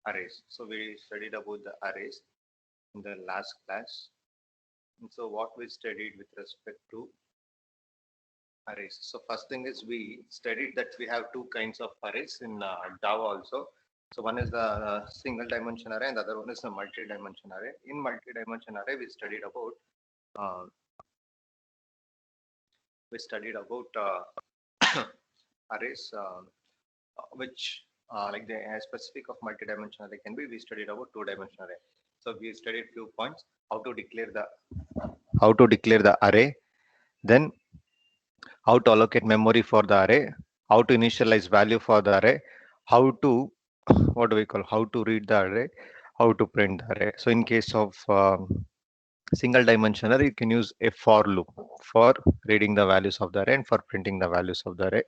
arrays. So we studied about the arrays in the last class. And so what we studied with respect to arrays. So first thing is we studied that we have two kinds of arrays in Java also. So one is the single dimension array and the other one is the multi-dimension array. In multi-dimension array, uh, arrays which like the specific of multi-dimensional array can be. We studied about two-dimensional array. So we studied few points: how to declare the array, then how to allocate memory for the array, how to initialize value for the array, how to how to read the array, how to print the array. So in case of single dimensional array, you can use a for loop for reading the values of the array and for printing the values of the array.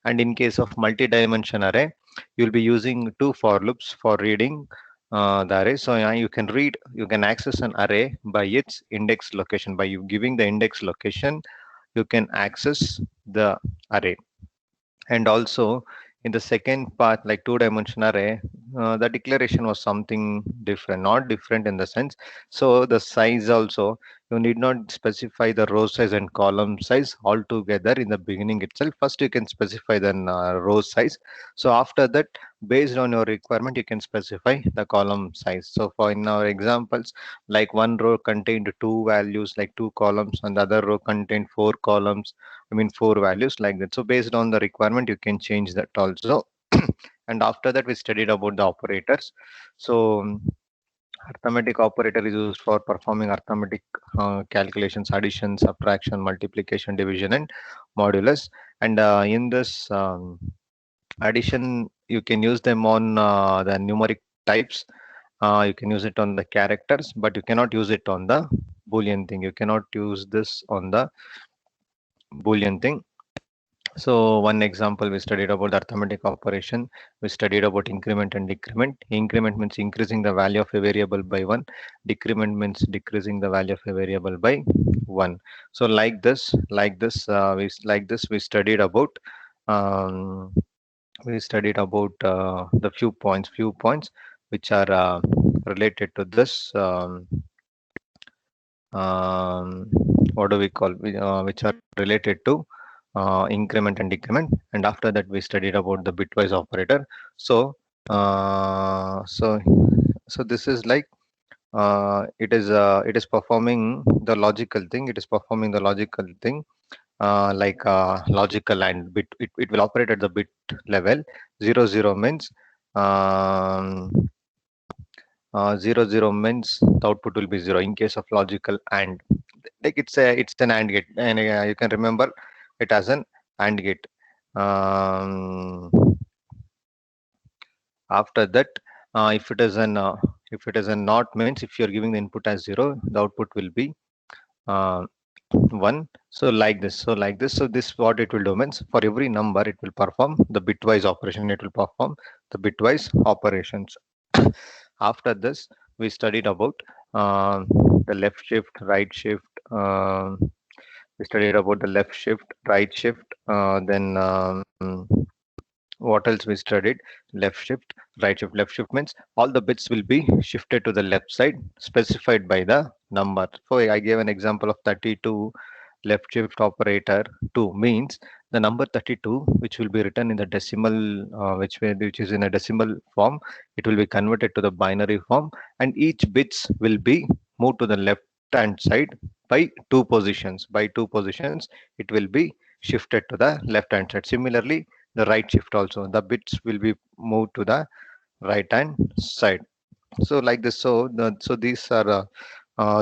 And in case of multi-dimension array, you'll be using two for loops for reading the array. So you can access an array by its index location. By you giving the index location, you can access the array. And also in the second part, like two-dimension array, the declaration was something different, not different in the sense. So the size also, you need not specify the row size and column size altogether in the beginning itself. First, you can specify the row size. So after that, based on your requirement, you can specify the column size. So for in our examples, like one row contained two values, like two columns, and the other row contained four columns, four values like that. So based on the requirement, you can change that also. And after that, we studied about the operators. So arithmetic operator is used for performing arithmetic calculations, addition, subtraction, multiplication, division, and modulus. And in this addition, you can use them on the numeric types. You can use it on the characters, but you cannot use it on the Boolean thing. You cannot use this on the Boolean thing. So one example, we studied about the arithmetic operation. We studied about increment and decrement. Increment means increasing the value of a variable by one. Decrement means decreasing the value of a variable by one. So we studied about um, the few points which are related to this. Um, what do we call? Which are related to increment and decrement. And after that, we studied about the bitwise operator. So uh, so this is like it is performing the logical thing. It is performing the logical thing like logical and bit. It will operate at the bit level. 0 0 means um, 0 0 means the output will be 0 in case of logical and. Like it's an AND gate, and you can remember it as an AND gate. Um, After that, if it is a not means, if you're giving the input as 0, the output will be uh, 1. So like this. So this what it will do means for every number it will perform the bitwise operation. It will perform the bitwise operations. After this, we studied about uh, the left shift, right shift. We studied about the left shift, right shift. Then what else we studied? Left shift, right shift. Left shift means all the bits will be shifted to the left side, specified by the number. So I gave an example of 32. Left shift operator 2 means the number 32, which will be written in the decimal, which is in a decimal form, it will be converted to the binary form, and each bits will be moved to the left hand side by two positions. By two positions, it will be shifted to the left hand side. Similarly, the right shift also, the bits will be moved to the right hand side. So like this. So these are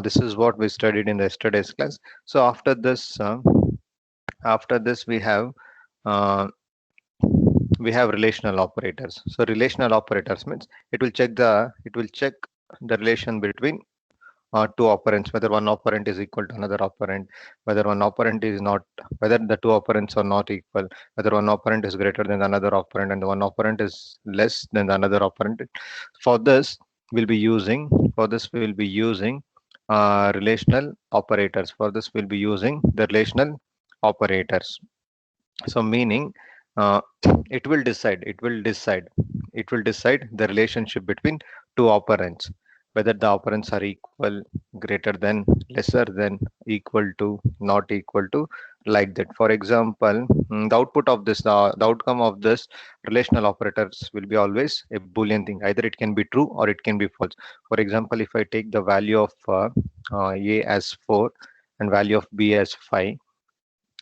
this is what we studied in the yesterday's class. So after this uh, we have relational operators. So relational operators means it will check the relation between two operands, whether one operand is equal to another operand, whether one operand is not, whether the two operands are not equal, whether one operand is greater than another operand and the one operand is less than the another operand. For this, we'll be using relational operators. For this, we'll be using the relational operators. So meaning uh, it will decide it will decide the relationship between two operands, whether the operands are equal, greater than, lesser than, equal to, not equal to, like that. For example, the output of this, the outcome of this relational operators will be always a Boolean thing. Either it can be true or it can be false. For example, if I take the value of A as 4 and value of B as 5,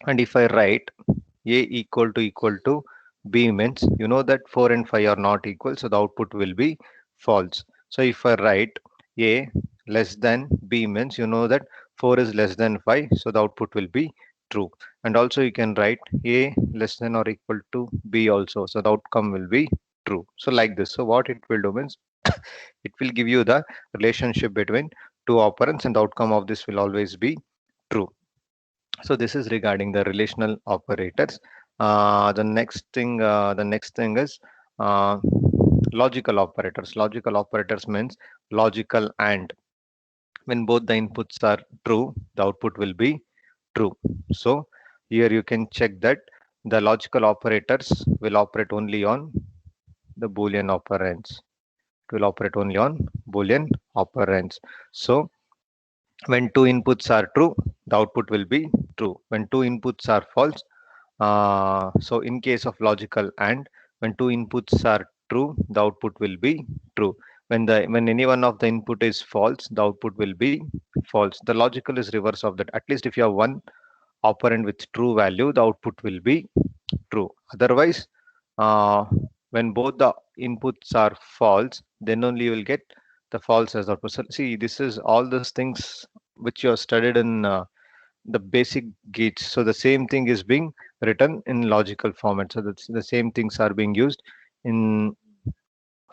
and if I write A equal to B, means you know that 4 and 5 are not equal, so the output will be false. So if I write A less than B, means you know that 4 is less than 5, so the output will be true. And also you can write A less than or equal to B also, so the outcome will be true. So like this. So what it will do means it will give you the relationship between two operands, and the outcome of this will always be true. So this is regarding the relational operators. The next thing is uh, logical operators. Logical operators means logical and. When both the inputs are true, the output will be true. So here you can check that the logical operators will operate only on the Boolean operands. It will operate only on Boolean operands. So when two inputs are true, the output will be true. When two inputs are false, so in case of logical and, when two inputs are true, the output will be true. When any one of the input is false, the output will be false. The logical is reverse of that. At least if you have one operand with true value, the output will be true. Otherwise, uh, when both the inputs are false, then only you will get the false as output. So see, this is all those things which you have studied in the basic gates. So the same thing is being written in logical format. So that's the same things are being used in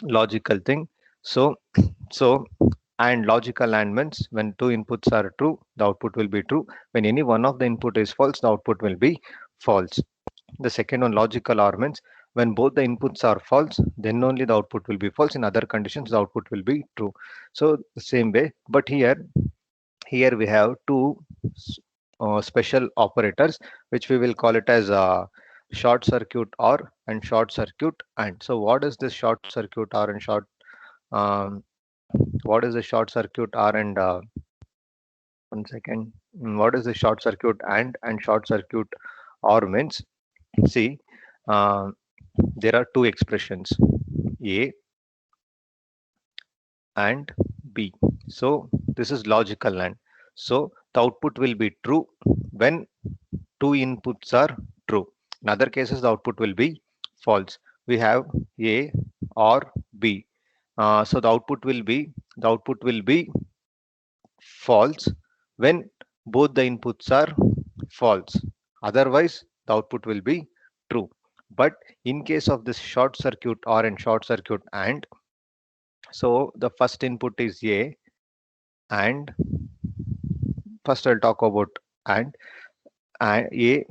logical thing. So so and logical and means when two inputs are true, the output will be true. When any one of the input is false, the output will be false. The second one, logical or, means when both the inputs are false, then only the output will be false. In other conditions, the output will be true. So the same way, but here we have two special operators, which we will call it as short circuit or and short circuit and. So what is this short circuit or and short um, what is the short circuit R and one second. What is the short circuit and short circuit or means? See, uh, there are two expressions, A and B. So this is logical and. So the output will be true when two inputs are true. In other cases, the output will be false. We have A or B. So the output will be false when both the inputs are false. Otherwise, the output will be true. But in case of this short circuit or and short circuit and, so the first input is A and first I'll talk about and A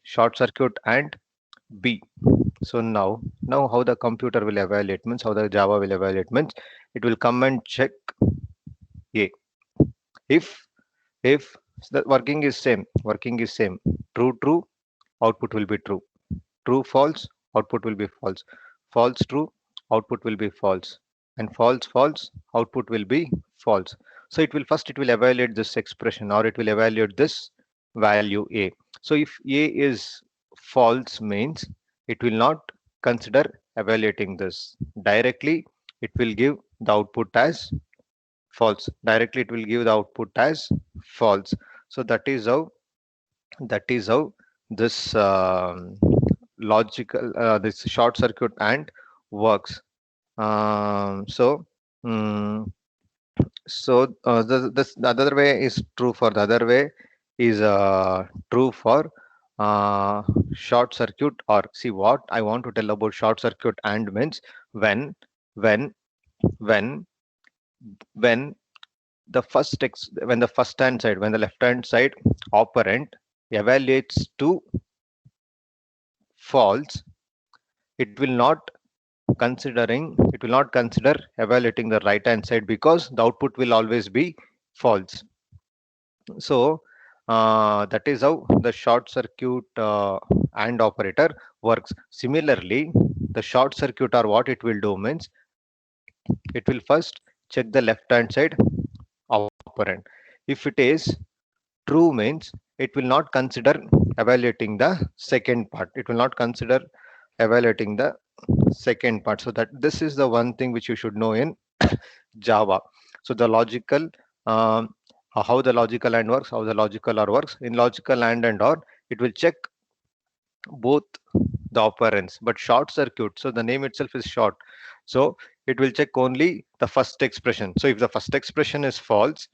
short circuit and B. So now how the computer will evaluate means how the Java will evaluate means it will come and check A. If the working is same, true, output will be true. True false, output will be false. False true, output will be false. And false, output will be false. So it will evaluate this expression or it will evaluate this value A. So if A is false means it will not consider evaluating this. Directly it will give the output as false. Directly it will give the output as false. So that is how this logical this short circuit and works. So mm, the other way is true for the other way is true for uh, short circuit or. See, what I want to tell about short circuit and means when when when when when the first hand side, when the left hand side operand evaluates to false, it will not it will not consider evaluating the right hand side because the output will always be false. So that is how the short circuit and operator works. Similarly, the short circuit, or what it will do means, it will first check the left hand side operand. If it is true means, it will not consider evaluating the second part. It will not consider evaluating the second part. So that this is the one thing which you should know in Java. So the logical, how the logical and works, how the logical or works. In logical and or, it will check both the operands, but short circuit. So the name itself is short. So it will check only the first expression. So if the first expression is false,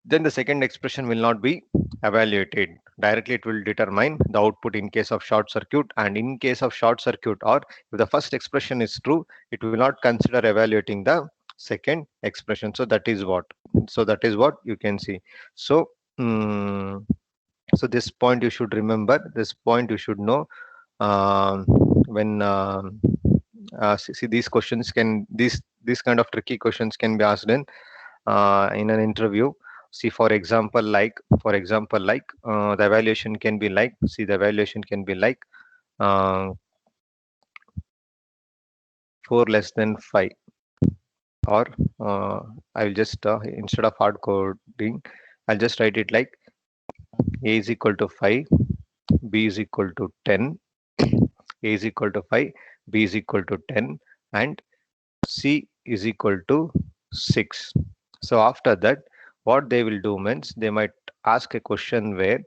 then the second expression will not be evaluated. Directly it will determine the output in case of short circuit, and in case of short circuit, or if the first expression is true, it will not consider evaluating the second expression. So that is what, you can see. So mm, so this point you should remember, this point you should know, when see, these questions can, these kind of tricky questions can be asked in an interview. See, for example, the evaluation can be like, see, the evaluation can be like, uh, 4 less than 5, or I will just instead of hard coding, I'll just write it like a is equal to 5, b is equal to 10, a is equal to 5, b is equal to 10, and c is equal to 6. So after that, what they will do means, they might ask a question where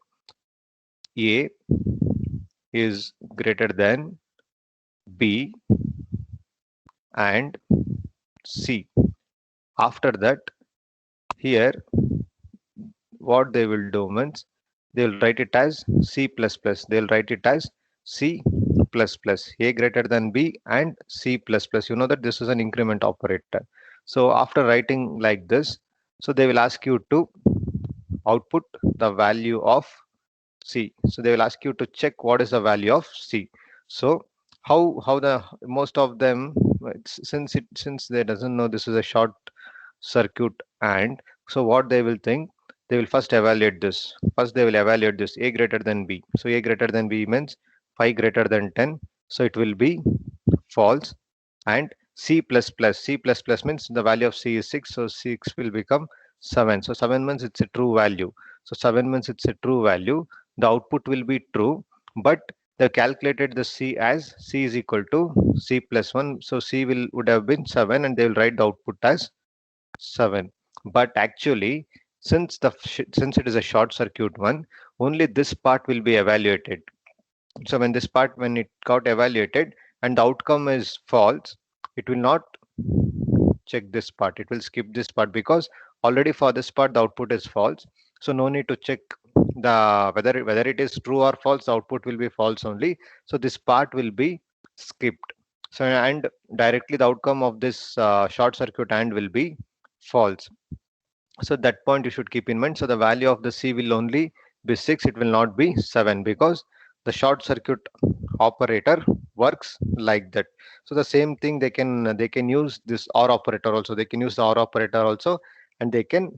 a is greater than b and c. After that, here what they will do means, they will write it as c plus plus. They will write it as c plus plus, a greater than b and c plus plus. You know that this is an increment operator. So after writing like this, so they will ask you to output the value of c. So they will ask you to check what is the value of c. So how the most of them, since they doesn't know this is a short circuit, and so what they will think, they will first evaluate this. First they will evaluate this a greater than b. So a greater than b means 5 greater than 10. So it will be false. And c plus plus, c plus plus means the value of c is 6. So 6 will become 7. So 7 means it's a true value. So 7 means it's a true value. The output will be true, but they calculated the c as c is equal to c plus 1. So c would have been 7, and they will write the output as 7. But actually, since it is a short circuit one, only this part will be evaluated. So when it got evaluated and the outcome is false, it will not check this part. It will skip this part, because already for this part the output is false. So no need to check the whether it is true or false. The output will be false only. So this part will be skipped. So, and directly the outcome of this short circuit and will be false. So that point you should keep in mind. So the value of the c will only be 6. It will not be 7, because the short circuit operator works like that. So the same thing, they can use this or operator also. They can use the or operator also, and they can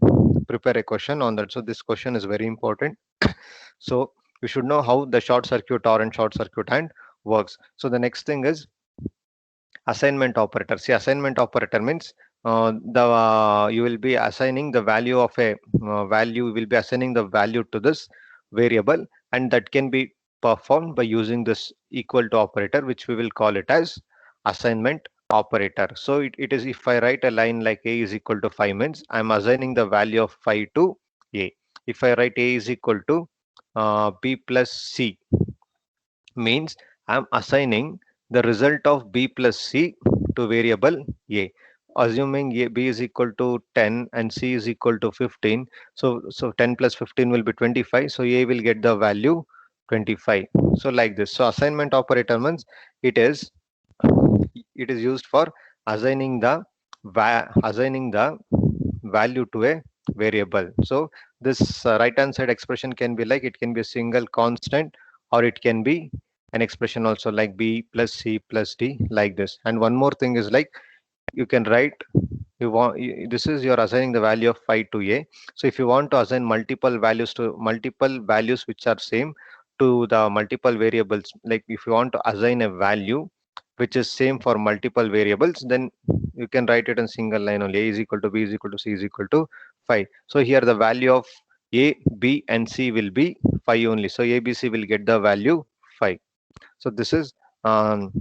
prepare a question on that. So this question is very important. So you should know how the short circuit or and short circuit and works. So the next thing is assignment operator. See, assignment operator means the you will be assigning the value of a value. You will be assigning the value to this variable, and that can be performed by using this equal to operator, which we will call it as assignment operator. So it is, if I write a line like a is equal to 5 means I'm assigning the value of 5 to a. If I write a is equal to b plus c, means I'm assigning the result of b plus c to variable a, assuming b is equal to 10 and c is equal to 15. So 10 plus 15 will be 25. So a will get the value 25. So like this. So assignment operator means it is used for assigning the value to a variable. So this right hand side expression can be like, it can be a single constant, or it can be an expression also like b plus c plus d, like this. And one more thing is like, you can write, this is you're assigning the value of 5 to a. So if you want to assign multiple values which are same to the multiple variables, like if you want to assign a value which is same for multiple variables, then you can write it in single line only. A is equal to B is equal to C is equal to 5. So here the value of A, B and C will be 5 only. So A, B, C will get the value 5. So this is um,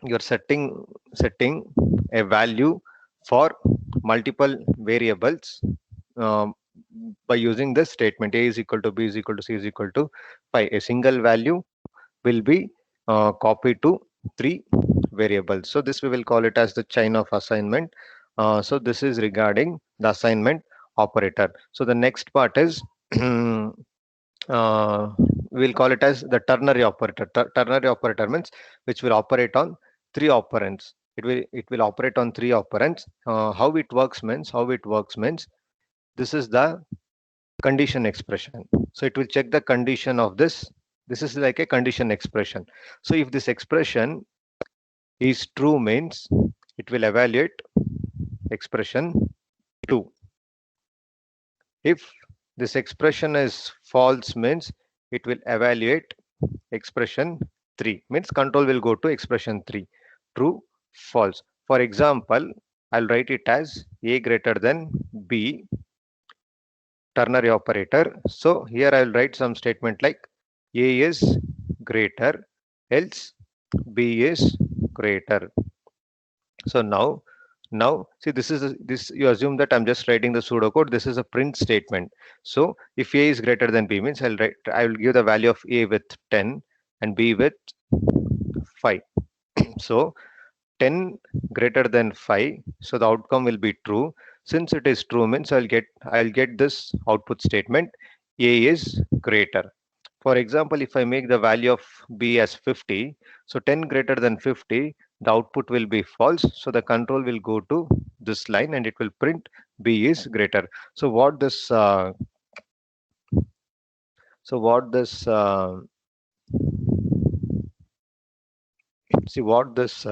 you're setting a value for multiple variables um, by using this statement. A is equal to B is equal to C is equal to 5. A single value will be copied to 3 variables. So this we will call it as the chain of assignment. So this is regarding the assignment operator. So the next part is uh, we'll call it as the ternary operator. Ternary operator means which will operate on 3 operands. It will operate on 3 operands. How it works means this is the condition expression. So it will check the condition of this. This is like a condition expression. So if this expression is true means it will evaluate expression 2. If this expression is false means it will evaluate expression 3, means control will go to expression 3, true, false. For example, I'll write it as A greater than B, ternary operator. So here I'll write some statement like A is greater, else B is greater. So now see, this you assume that I'm just writing the pseudocode. This is a print statement. So if A is greater than B means I will give the value of A with 10 and B with 5. So 10 greater than 5, so the outcome will be true. Since it is true means I'll get this output statement, A is greater. For example, if I make the value of B as 50, so 10 greater than 50, the output will be false. So the control will go to this line and it will print B is greater. So what this see what this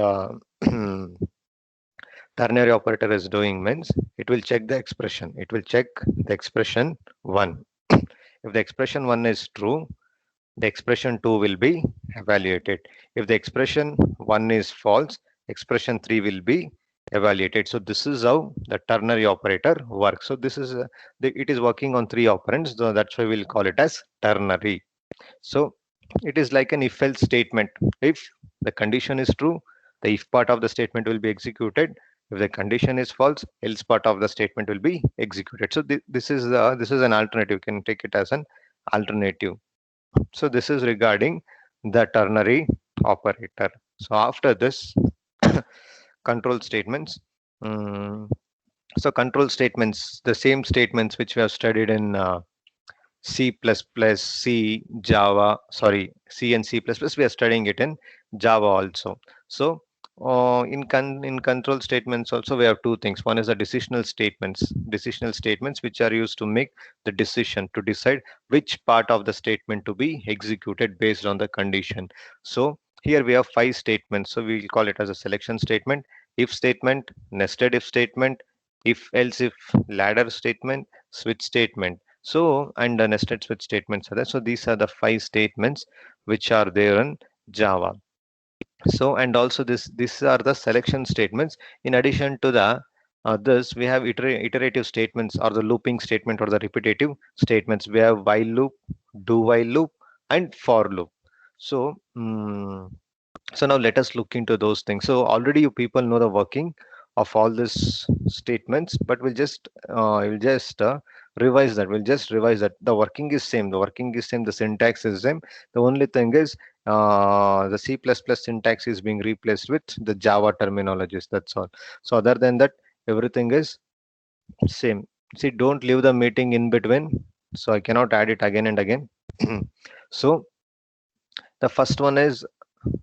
ternary operator is doing means it will check the expression. It will check the expression 1. If the expression 1 is true, the expression 2 will be evaluated. If the expression 1 is false, expression 3 will be evaluated. So this is how the ternary operator works. So it is working on 3 operands, so that's why we'll call it as ternary. So it is like an if else statement. If the condition is true, the if part of the statement will be executed. If the condition is false, else part of the statement will be executed. So this is an alternative. You can take it as an alternative. So this is regarding the ternary operator. So after this, control statements. Mm, so control statements, the same statements which we have studied in C++, C, Java, sorry, C and C++, we are studying it in Java also. So in control statements also we have two things. One is the decisional statements which are used to make the decision to decide which part of the statement to be executed based on the condition. So here we have 5 statements. So we will call it as a selection statement, if statement, nested if statement, if else if ladder statement, switch statement. So, and the nested switch statements are there. So these are the 5 statements which are there in Java. So, and also these are the selection statements. In addition to the this, we have iterative statements or the looping statement or the repetitive statements. We have while loop, do while loop, and for loop. So, so now let us look into those things. So already you people know the working of all these statements, but we'll just revise that. We'll just revise that. The working is same. The working is same. The syntax is same. The only thing is the C++ syntax is being replaced with the Java terminologies. That's all. So other than that, everything is same. See, don't leave the meeting in between. So I cannot add it again and again. So the first one is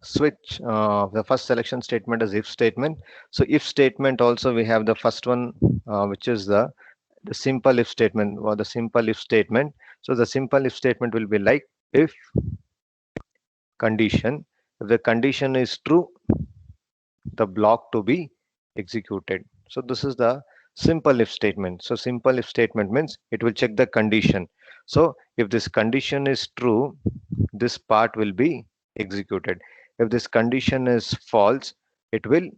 switch. The first selection statement is if statement. So if statement also we have the first one, which is the simple if statement or the simple if statement. So the simple if statement will be like if condition. If the condition is true, the block to be executed. So this is the simple if statement. So simple if statement means it will check the condition. So if this condition is true, this part will be executed. If this condition is false, it will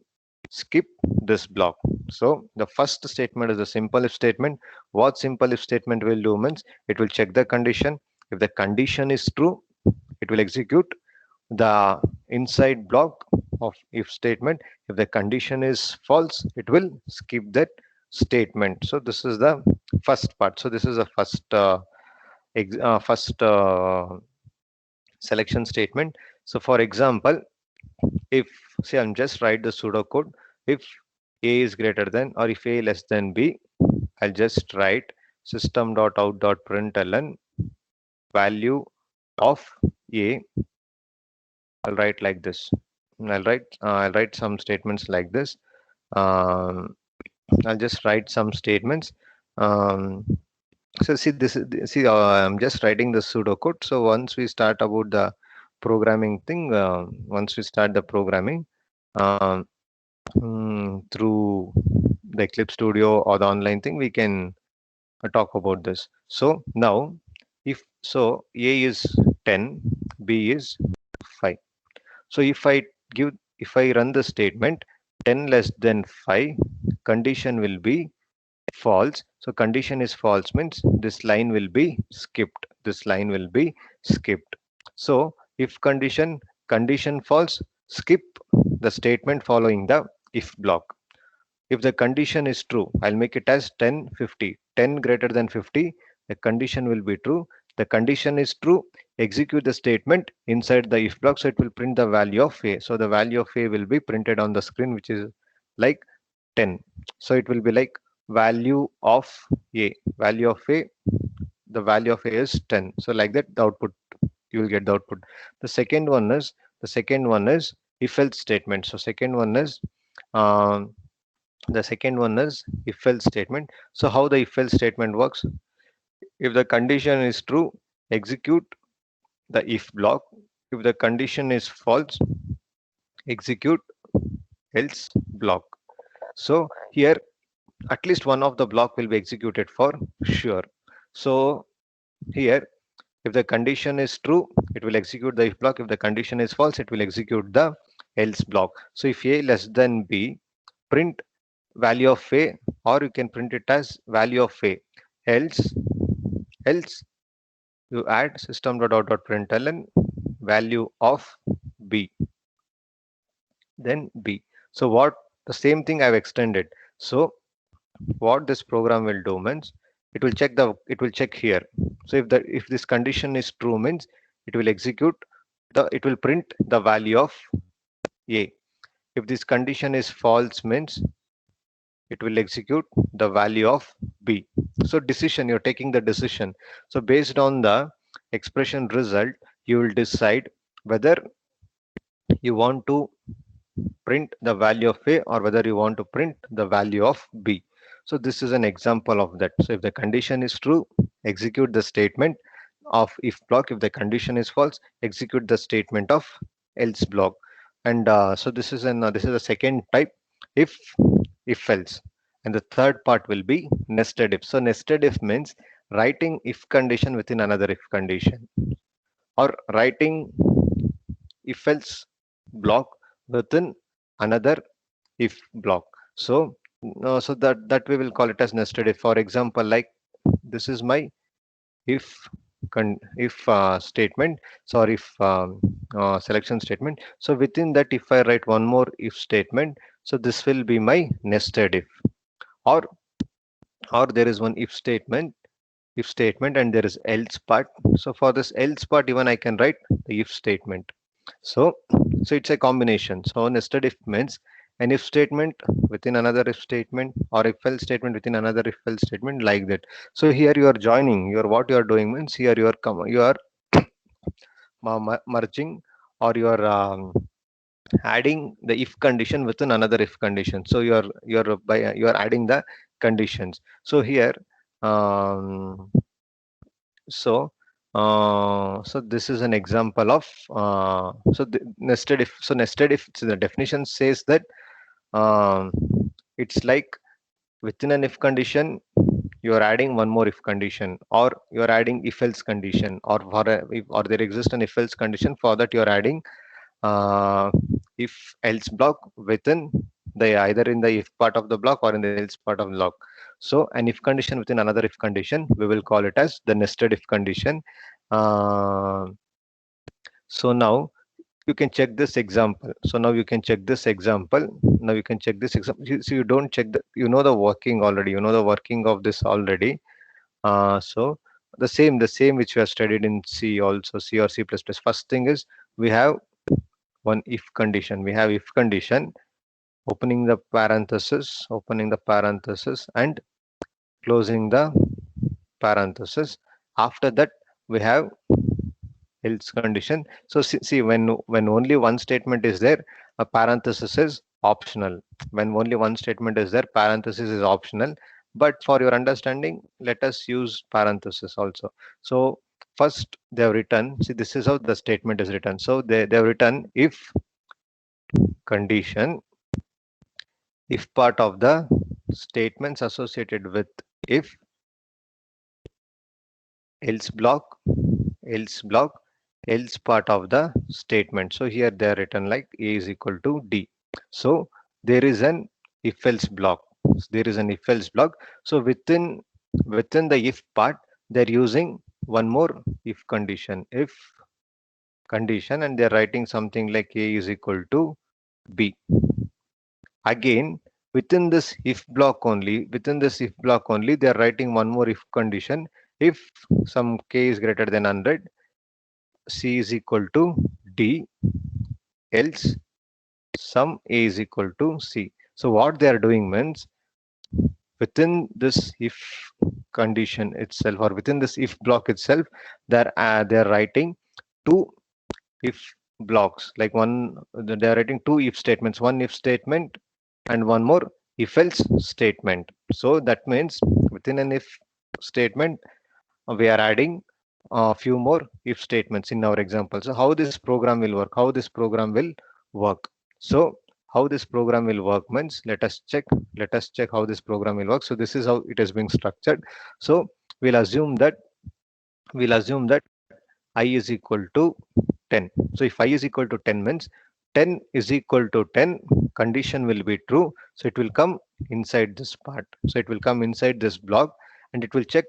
skip this block. So the first statement is a simple if statement. What simple if statement will do means it will check the condition. If the condition is true, it will execute the inside block of if statement. If the condition is false, it will skip that statement. So this is the first part. So this is the first selection statement. So for example, if say I'm just write the pseudocode, if a is greater than or if a less than b, I'll just write system.out.println value of a. I'll write like this. I'll write some statements like this. Um, I'll just write some statements. Um, so see this is see I'm just writing the pseudocode. So once we start about the programming thing, once we start the programming um, through the Eclipse Studio or the online thing, we can talk about this. So now, if so, A is 10, B is 5. So if I run the statement 10 less than 5, condition will be false. So condition is false means this line will be skipped. This line will be skipped. So if condition false, skip the statement following the if block. If the condition is true, I'll make it as 10, 50. 10 greater than 50, the condition will be true. The condition is true, execute the statement inside the if block, so it will print the value of A. So the value of A will be printed on the screen, which is like 10. So it will be like value of A. Value of A, the value of A is 10. So like that, the output, you will get the output. The second one is if else statement. So um, the second one is if else statement. So how the if else statement works? If the condition is true, execute the if block. If the condition is false, execute else block. So here at least one of the block will be executed for sure. So here if the condition is true, it will execute the if block. If the condition is false, it will execute the else block. So if A less than B, print value of A, or you can print it as value of A. Else you add system.out.println value of B, then B. So what the same thing I've extended. So what this program will do means it will check here. So if this condition is true means it will execute it will print the value of A. If this condition is false means it will execute the value of B. So decision, you're taking the decision. So based on the expression result, you will decide whether you want to print the value of A or whether you want to print the value of B. So this is an example of that. So if the condition is true, execute the statement of if block. If the condition is false, execute the statement of else block. And so this is the second type, if else. And the third part will be nested if. So nested if means writing if condition within another if condition, or writing if else block within another if block. So so that we will call it as nested if. For example, like this is my if statement, so if selection statement. So within that, if I write one more if statement, so this will be my nested if. Or there is one if statement and there is else part. So for this else part, even I can write the if statement. So it's a combination. So nested if means an if statement within another if statement, or if else statement within another if else statement, like that. So here you are joining, what you are doing means here you are merging, or you are adding the if condition within another if condition. So you are adding the conditions. So here um, so so this is an example of nested if. So nested if, so the definition says that um, it's like within an if condition you are adding one more if condition, or you are adding if else condition, or or there exists an if else condition. For that you are adding if else block within the either in the if part of the block or in the else part of the block. So an if condition within another if condition, we will call it as the nested if condition. Uh, so now you can check this example. So now you can check this example. Now you can check this example. So you don't check the, you know the working already. You know the working of this already. So the same which we have studied in C also, C or C++. First thing is we have one if condition. We have if condition, opening the parenthesis and closing the parenthesis. After that, we have else condition. So see, when only one statement is there, a parenthesis is optional. When only one statement is there, parenthesis is optional. But for your understanding, let us use parenthesis also. So first they have written, see, this is how the statement is written. So they have written if condition, if part of the statements associated with if, else block, else block, else part of the statement. So here they are written like A is equal to D. So there is an if else block. There is an if else block. So within the if part, they're using one more if condition. If condition, and they're writing something like A is equal to B. Again, within this if block only, they are writing one more if condition. If some k is greater than 100, C is equal to D, else sum A is equal to C. So what they are doing means, within this if condition itself, or within this if block itself, they're writing two if blocks, like they're writing two if statements, one if statement and one more if else statement. So that means within an if statement, we are adding a few more if statements in our example. So how this program will work, so how this program will work means, let us check how this program will work. So this is how it is being structured. So we'll assume that I is equal to 10. So if I is equal to 10 means 10 is equal to 10, condition will be true. So it will come inside this part. So it will come inside this block, and it will check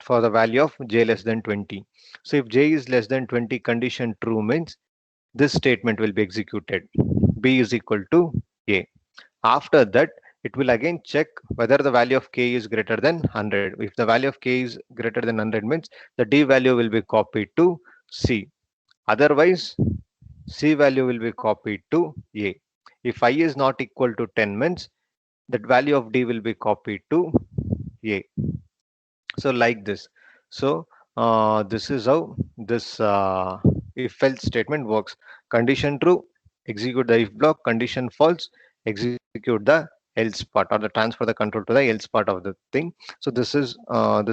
for the value of j less than 20. So if j is less than 20, condition true means this statement will be executed. B is equal to A. After that, it will again check whether the value of k is greater than 100. If the value of k is greater than 100 means the D value will be copied to C. Otherwise, C value will be copied to A. If I is not equal to 10 means that value of D will be copied to A. So like this. So this is how this if else statement works. Condition true, execute the if block. Condition false, execute the else part, or the transfer the control to the else part of the thing. So this is how the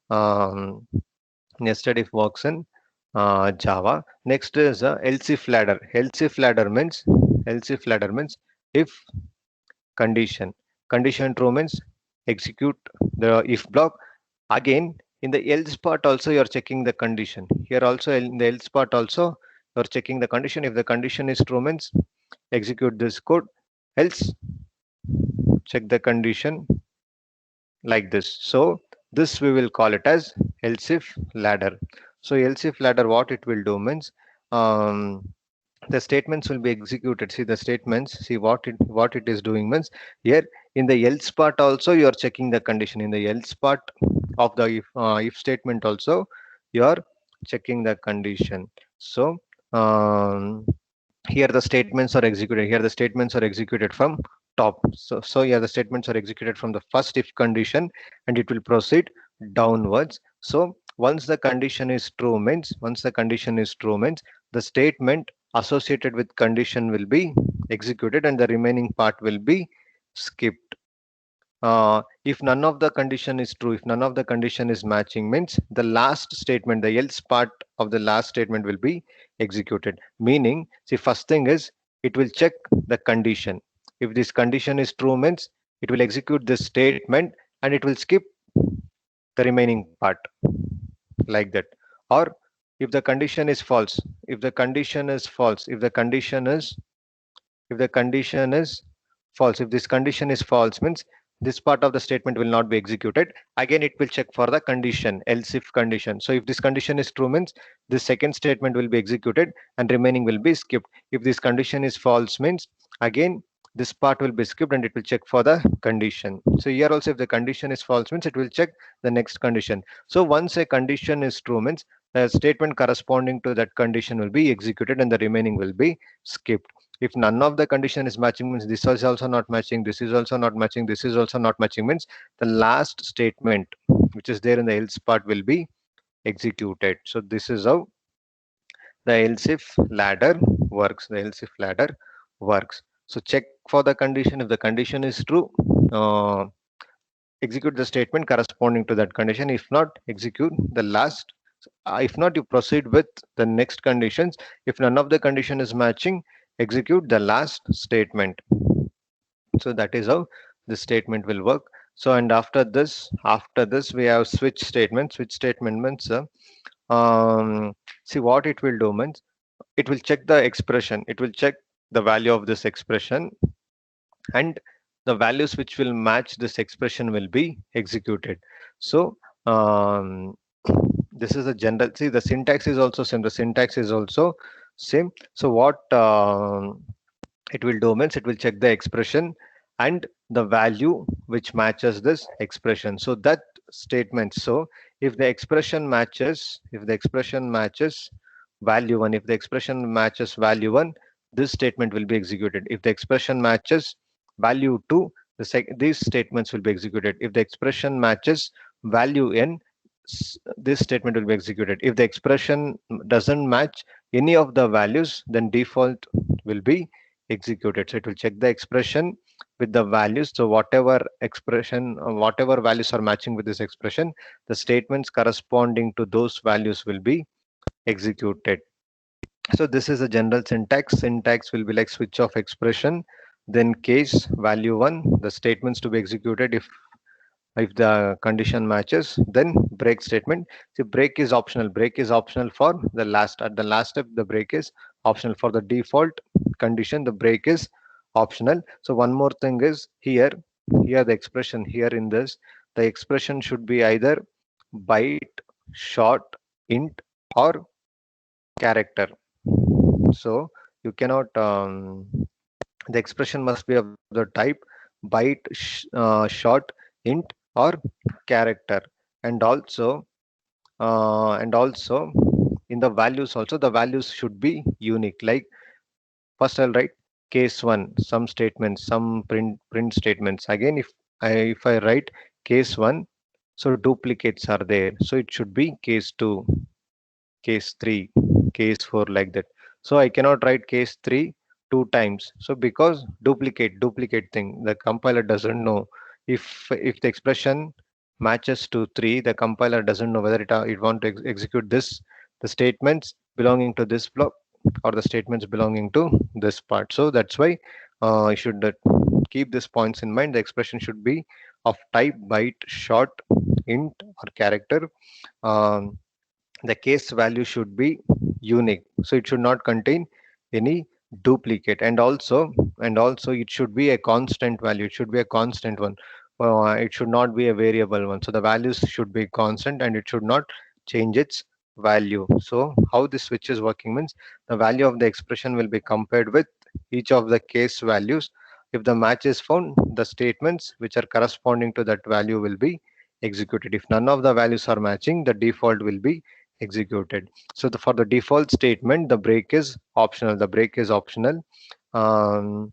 um, nested if works in Java. Next is else if ladder. Else if ladder means if condition true means execute the if block. Again, in the else part also you're checking the condition. Here also in the else part also you're checking the condition. If the condition is true means execute this code, else check the condition, like this. So this we will call it as else if ladder. So else if ladder, what it will do means, um, the statements will be executed. See the statements, see what it is doing means, here in the else part also you are checking the condition. In the else part of the if statement also you are checking the condition. So here the statements are executed from top. So yeah, the statements are executed from the first if condition, and it will proceed downwards. So once the condition is true means the statement associated with condition will be executed, and the remaining part will be skipped. If none of the condition is true, if none of the condition is matching means the last statement, the else part of the last statement will be executed. Meaning, see, first thing is it will check the condition. If this condition is true means it will execute this statement, and it will skip the remaining part, like that. Or if the condition is false, if the condition is false, if the condition is false, if this condition is false means this part of the statement will not be executed. Again it will check for the condition, else if condition. So if this condition is true means this second statement will be executed and remaining will be skipped. If this condition is false means again this part will be skipped and it will check for the condition. So here also if the condition is false means it will check the next condition. So once a condition is true means the statement corresponding to that condition will be executed and the remaining will be skipped. If none of the condition is matching means this is also not matching, this is also not matching, this is also not matching means the last statement which is there in the else part will be executed. So this is how the else if ladder works. The else if ladder works. So check for the condition. If the condition is true, execute the statement corresponding to that condition. If not, execute the last. If not, you proceed with the next conditions. If none of the condition is matching, execute the last statement. So that is how this statement will work. So and after this we have switch statement. Switch statement means see what it will do means it will check the expression, it will check the value of this expression, and the values which will match this expression will be executed. So this is a general, see the syntax is also same, the syntax is also same. So what it will do means it will check the expression and the value which matches this expression. So that statement, so if the expression matches, if the expression matches value 1, if the expression matches value 1, this statement will be executed. If the expression matches value 2, these statements will be executed. If the expression matches value n, this statement will be executed. If the expression doesn't match any of the values, then default will be executed. So it will check the expression with the values. So whatever expression, whatever values are matching with this expression, the statements corresponding to those values will be executed. So this is a general syntax. Syntax will be like switch of expression, then case value 1, the statements to be executed if the condition matches, then break statement. So break is optional. Break is optional for the last, at the last step the break is optional. For the default condition the break is optional. So one more thing is here, here the expression here in this, the expression should be either byte, short, int or character. So you cannot the expression must be of the type byte, short, int or character. And also in the values also the values should be unique. Like first I'll write case 1, some statements, some print statements. Again if I write case 1, so duplicates are there, so it should be case 2, case 3, case 4, like that. So I cannot write case 3 two times. So because duplicate thing, the compiler doesn't know if the expression matches to 3, the compiler doesn't know whether it want to execute this, the statements belonging to this block or the statements belonging to this part. So that's why you should keep these points in mind. The expression should be of type byte, short, int or character. Um, the case value should be unique, so it should not contain any duplicate. And also it should be a constant value, it should be a constant one. It should not be a variable one, so the values should be constant and it should not change its value. So how this switch is working means the value of the expression will be compared with each of the case values. If the match is found, the statements which are corresponding to that value will be executed. If none of the values are matching, the default will be executed. So for the default statement, the break is optional. The break is optional. Um,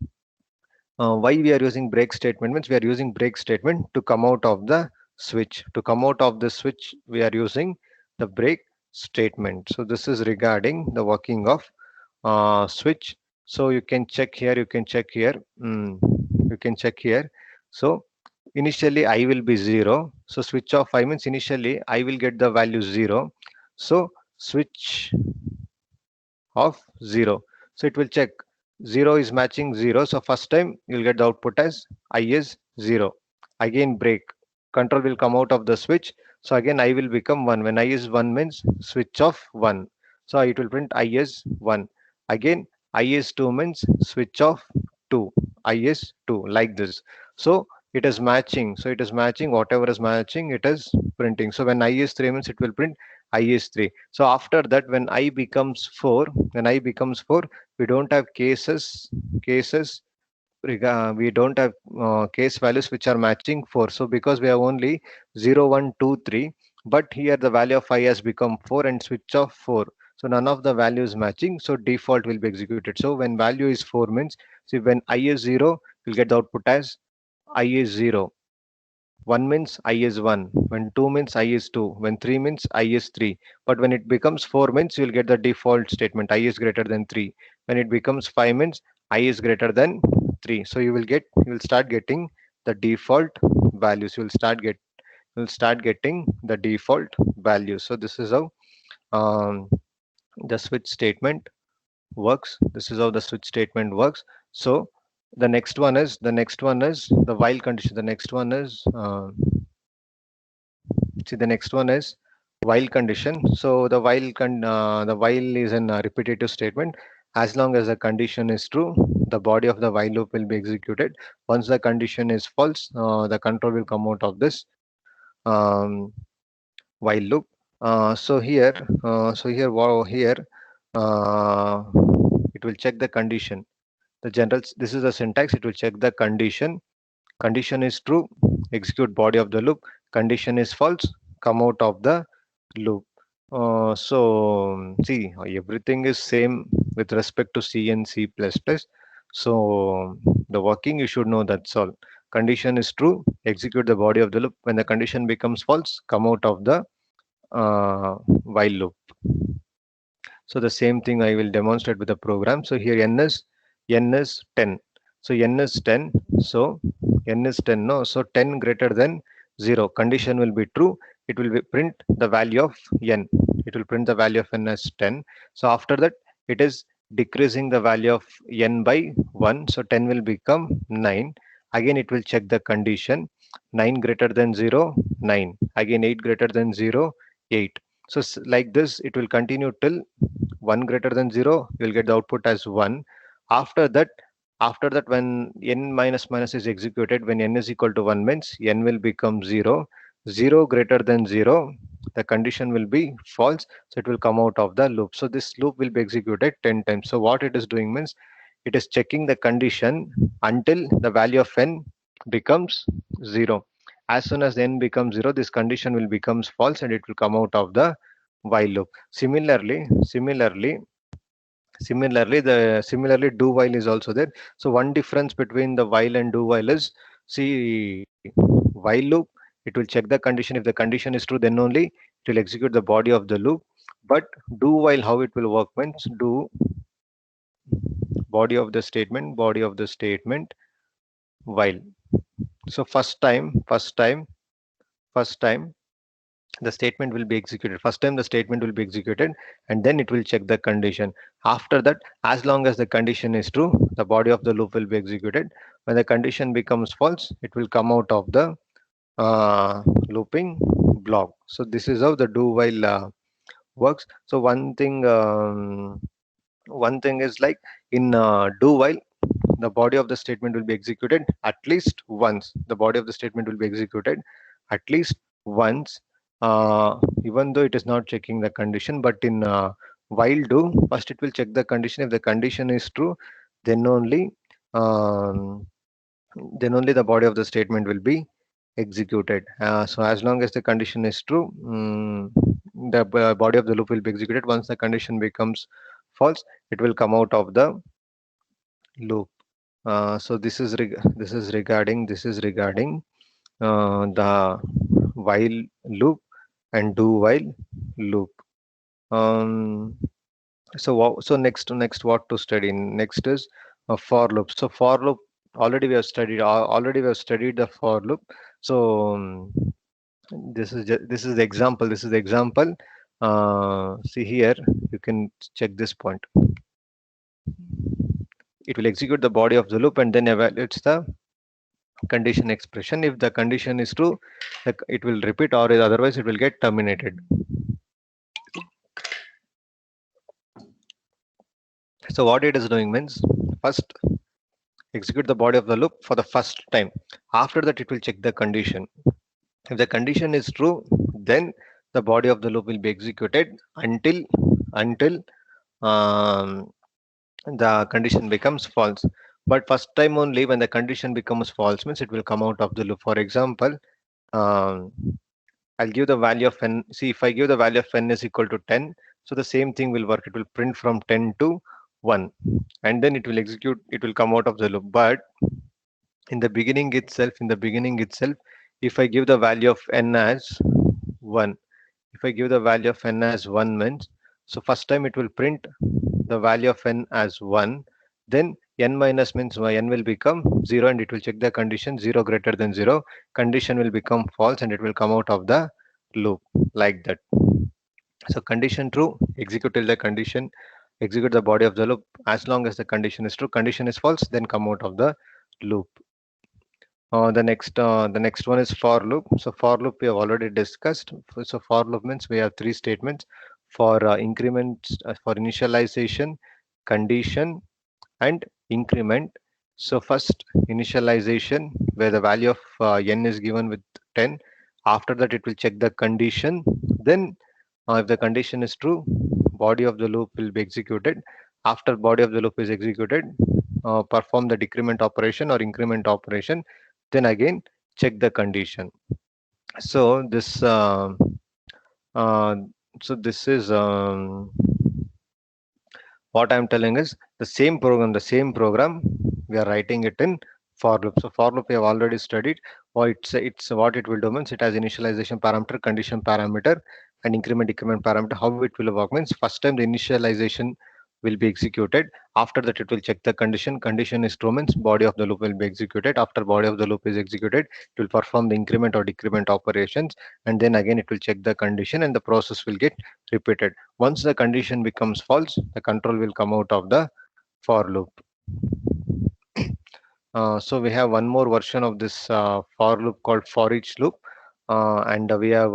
why we are using break statement means we are using break statement to come out of the switch. To come out of the switch, we are using the break statement. So this is regarding the working of switch. So you can check here. You can check here. You can check here. So initially I will be 0. So switch off I means initially I will get the value 0. So switch of 0. So it will check 0 is matching 0. So first time you'll get the output as I is 0. Again break. Control will come out of the switch. So again I will become 1. When I is 1 means switch off 1. So it will print I is 1. Again, I is 2 means switch off 2. I is 2 like this. So it is matching. So it is matching whatever is matching, it is printing. So when I is 3 means it will print I is 3. So after that, when I becomes 4, when I becomes 4, we don't have cases we don't have case values which are matching 4. So because we have only 0, 1, 2, 3, but here the value of I has become 4 and switch off 4. So none of the values matching, so default will be executed. So when value is 4 means, see, when I is 0, you'll get the output as I is 0. 1 means I is 1, when 2 means I is 2, when 3 means I is 3. But when it becomes 4 means, you'll get the default statement I is greater than 3. When it becomes 5 means I is greater than 3. So you will start getting the default values. You'll start getting the default values. So this is how um, the switch statement works. This is how the switch statement works. So the next one is the while condition. The next one is while condition. So the while is an repetitive statement. As long as the condition is true, the body of the while loop will be executed. Once the condition is false, the control will come out of this um, while loop. Here, uh, it will check the condition. This is the syntax. It will check the condition. Condition is true, execute body of the loop. Condition is false, come out of the loop. See, everything is same with respect to C and C++. So the working you should know, that's all. Condition is true, execute the body of the loop. When the condition becomes false, come out of the while loop. So the same thing I will demonstrate with the program. So here n is 10. So n is 10. So n is 10. No, so 10 greater than 0. Condition will be true. It will be print the value of n. It will print the value of n as 10. So after that, it is decreasing the value of n by 1. So 10 will become 9. Again, it will check the condition. 9 greater than 0, 9. Again, 8 greater than 0, 8. So like this, it will continue till 1 greater than 0, you'll get the output as 1. After that, when n minus minus is executed, when n is equal to 1 means n will become 0. 0 greater than 0, the condition will be false, so it will come out of the loop. So this loop will be executed 10 times. So what it is doing means, it is checking the condition until the value of n becomes 0. As soon as n becomes 0, this condition will becomes false and it will come out of the while loop. Similarly, do while is also there. So one difference between the while and do while is, see, while loop, it will check the condition. If the condition is true, then only it will execute the body of the loop. But do while, how it will work means, do body of the statement while. So first time the statement will be executed. First time the statement will be executed, and then it will check the condition. After that, as long as the condition is true, the body of the loop will be executed. When the condition becomes false, it will come out of the looping block. So this is how the do while works. So one thing is like, in do while, the body of the statement will be executed at least once. The body of the statement will be executed at least once, even though it is not checking the condition. But in while do, first it will check the condition. If the condition is true, then only um, the body of the statement will be executed. So as long as the condition is true, the body of the loop will be executed. Once the condition becomes false, it will come out of the loop. So this is regarding the while loop and do while loop. Um, so next what to study? Next is for loop. So for loop, already we have studied the for loop. So this is the example. This is the example. See here, you can check this point. It will execute the body of the loop and then evaluates the condition expression. If the condition is true, it will repeat, or otherwise it will get terminated. So what it is doing means, first execute the body of the loop for the first time. After that, it will check the condition. If the condition is true, then the body of the loop will be executed until um, the condition becomes false. But first time only, when the condition becomes false means it will come out of the loop. For example, um, I'll give the value of n. See, if I give the value of n is equal to 10, so the same thing will work. It will print from 10 to 1, and then it will execute. It will come out of the loop. But in the beginning itself, if I give the value of n as 1, if I give the value of n as 1 means, so first time it will print the value of n as 1, then n minus means n will become 0 and it will check the condition 0 greater than 0, condition will become false and it will come out of the loop like that. So condition true, execute till the condition, execute the body of the loop as long as the condition is true. Condition is false, then come out of the loop. The next one is for loop. So for loop we have already discussed. So for loop means we have three statements for increments, for initialization, condition, and increment. So first initialization, where the value of n is given with 10. After that, it will check the condition. Then, if the condition is true, body of the loop will be executed. After body of the loop is executed, perform the decrement operation or increment operation. Then again, check the condition. So uh, this is what I'm telling is the same program we are writing it in for loop. So for loop we have already studied. It's what it will do means it has initialization parameter, condition parameter, and increment decrement parameter. How it will work means first time the initialization will be executed. After that it will check the condition. Condition is true means body of the loop will be executed. After body of the loop is executed, it will perform the increment or decrement operations, and then again it will check the condition and the process will get repeated. Once the condition becomes false, the control will come out of the for loop. So we have one more version of this for loop called for each loop, and we have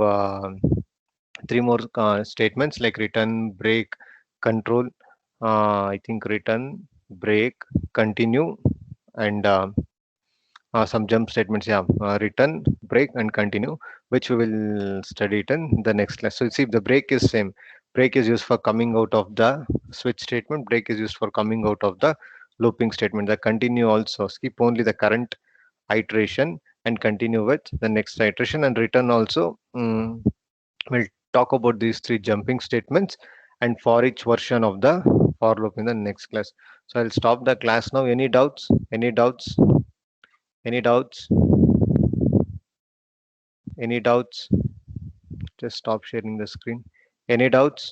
three more statements like return, break, control. I think return, break, continue, and some jump statements. Yeah, return, break, and continue, which we will study it in the next class. So you see, the break is same. Break is used for coming out of the switch statement. Break is used for coming out of the looping statement. The continue also skip only the current iteration and continue with the next iteration. And return also, we'll talk about these three jumping statements and for each version of the for loop in the next class. So I'll stop the class now. Any doubts? Any doubts? Any doubts? Any doubts? Just stop sharing the screen. Any doubts?